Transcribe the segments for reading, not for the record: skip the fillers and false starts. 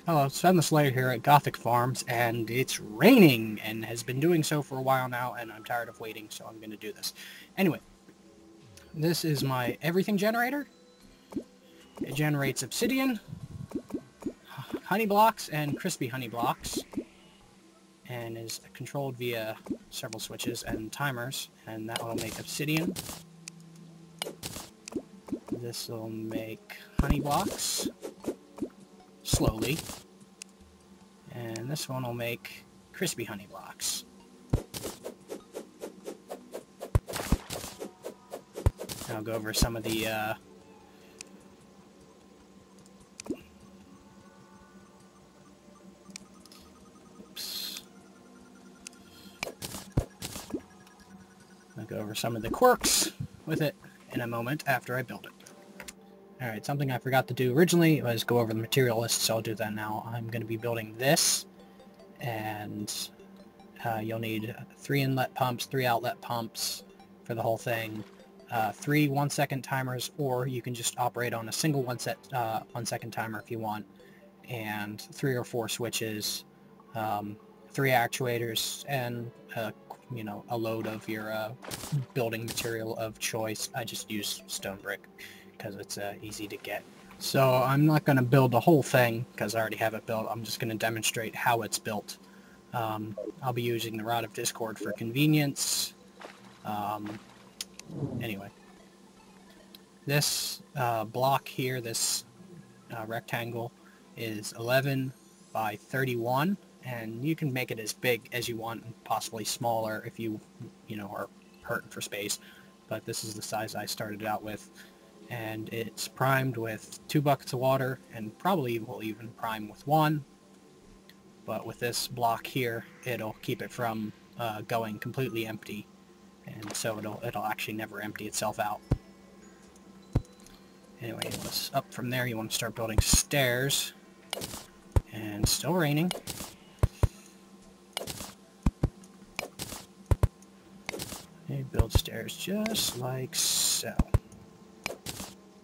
Hello, Sven the Slayer here at Gothic Farms, and it's raining, and has been doing so for a while now, and I'm tired of waiting, so I'm going to do this. Anyway, this is my everything generator. It generates obsidian, honey blocks, and crispy honey blocks, and is controlled via several switches and timers, and that will make obsidian. This will make honey blocks, slowly. And this one will make crispy honey blocks. I'll go over some of the I'll go over some of the quirks with it in a moment after I build it. Alright, something I forgot to do originally was go over the material list, so I'll do that now. I'm going to be building this, and you'll need 3 inlet pumps, 3 outlet pumps for the whole thing, 3 1-second timers, or you can just operate on a single 1-second timer if you want, and 3 or 4 switches, 3 actuators, and a load of your building material of choice. I just use stone brick because it's easy to get. So I'm not going to build the whole thing because I already have it built. I'm just going to demonstrate how it's built. I'll be using the Rod of Discord for convenience. Anyway, this block here, this rectangle, is 11 by 31, and you can make it as big as you want, and possibly smaller if you are hurting for space. But this is the size I started out with. And it's primed with 2 buckets of water, and probably will even prime with 1. But with this block here, it'll keep it from going completely empty, and so it'll actually never empty itself out. Anyway, up from there, you want to start building stairs, and still raining. You build stairs just like so.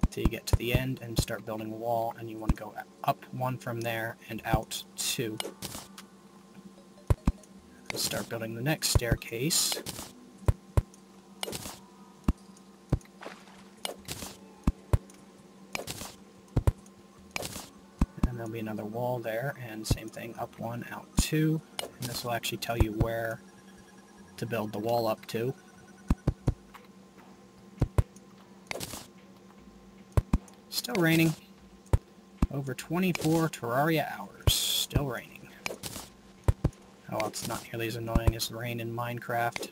Till you get to the end and start building a wall, and you want to go up 1 from there and out 2. Start building the next staircase. And there'll be another wall there, and same thing, up 1, out 2. And this will actually tell you where to build the wall up to. Still raining. Over 24 Terraria hours. Still raining. Oh, well, it's not nearly as annoying as the rain in Minecraft.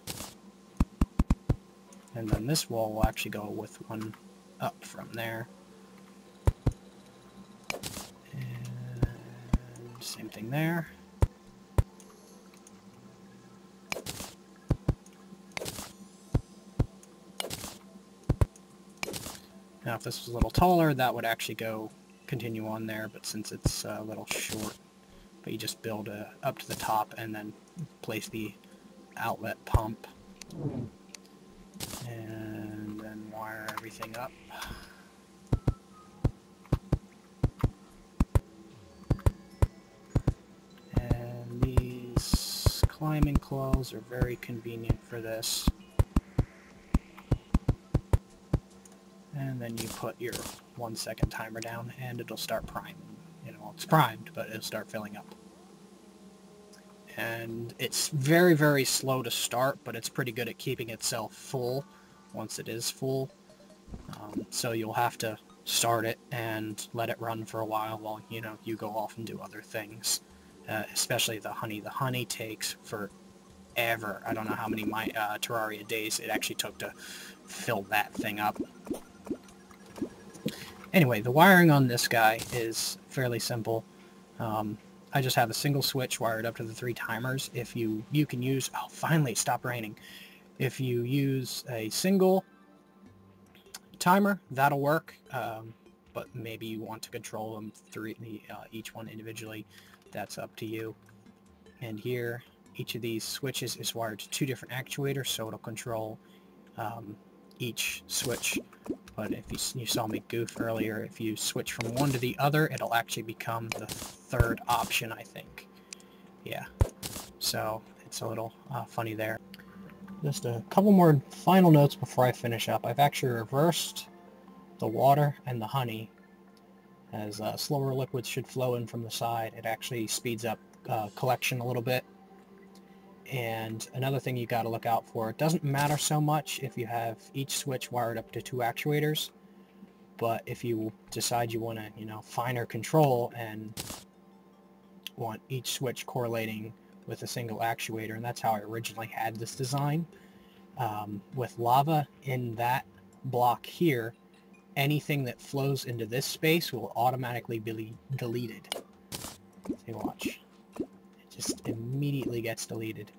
And then this wall will actually go with 1 up from there. And same thing there. Now if this was a little taller, that would actually continue on there, but since it's a little short, but you just build up to the top and then place the outlet pump, and then wire everything up. And these climbing claws are very convenient for this. And then you put your 1-second timer down, and it'll start priming. It's primed, but it'll start filling up. And it's very, very slow to start, but it's pretty good at keeping itself full once it is full. So you'll have to start it and let it run for a while you go off and do other things. Especially the honey. The honey takes forever. I don't know how many Terraria days it actually took to fill that thing up. Anyway, the wiring on this guy is fairly simple. I just have a single switch wired up to the 3 timers. If you can use... Oh, finally, it stopped raining. If you use a single timer, that'll work. But maybe you want to control them each one individually. That's up to you. And here, each of these switches is wired to 2 different actuators, so it'll control each switch. But if you saw me goof earlier, if you switch from one to the other, it'll actually become the third option, I think. Yeah, so it's a little funny there. Just a couple more final notes before I finish up. I've actually reversed the water and the honey. As slower liquids should flow in from the side, it actually speeds up collection a little bit. And another thing you got to look out for, it doesn't matter so much if you have each switch wired up to 2 actuators, but if you decide you want to, you know, finer control and want each switch correlating with a single actuator, and that's how I originally had this design. With lava in that block here, anything that flows into this space will automatically be deleted. See, watch. It just immediately gets deleted.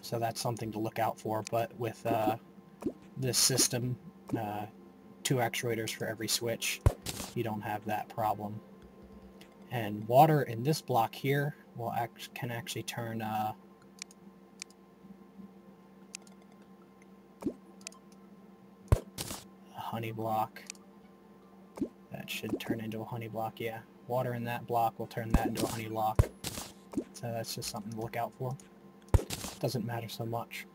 So that's something to look out for, but with this system, 2 actuators for every switch, you don't have that problem. And water in this block here can actually turn a honey block. That should turn into a honey block, yeah. Water in that block will turn that into a honey block. So that's just something to look out for. Doesn't matter so much.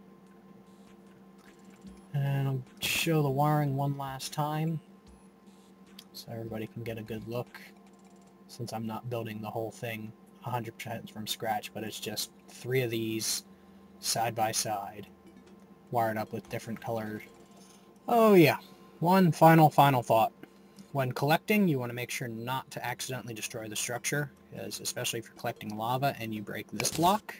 And I'll show the wiring one last time so everybody can get a good look, since I'm not building the whole thing 100% from scratch, but it's just 3 of these side by side wired up with different colors. Oh yeah, one final thought. When collecting, you want to make sure not to accidentally destroy the structure, because especially if you're collecting lava and you break this block,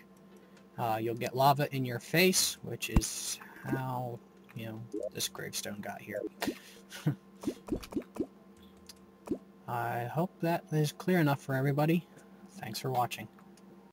you'll get lava in your face, which is how, you know, this gravestone got here. I hope that is clear enough for everybody. Thanks for watching.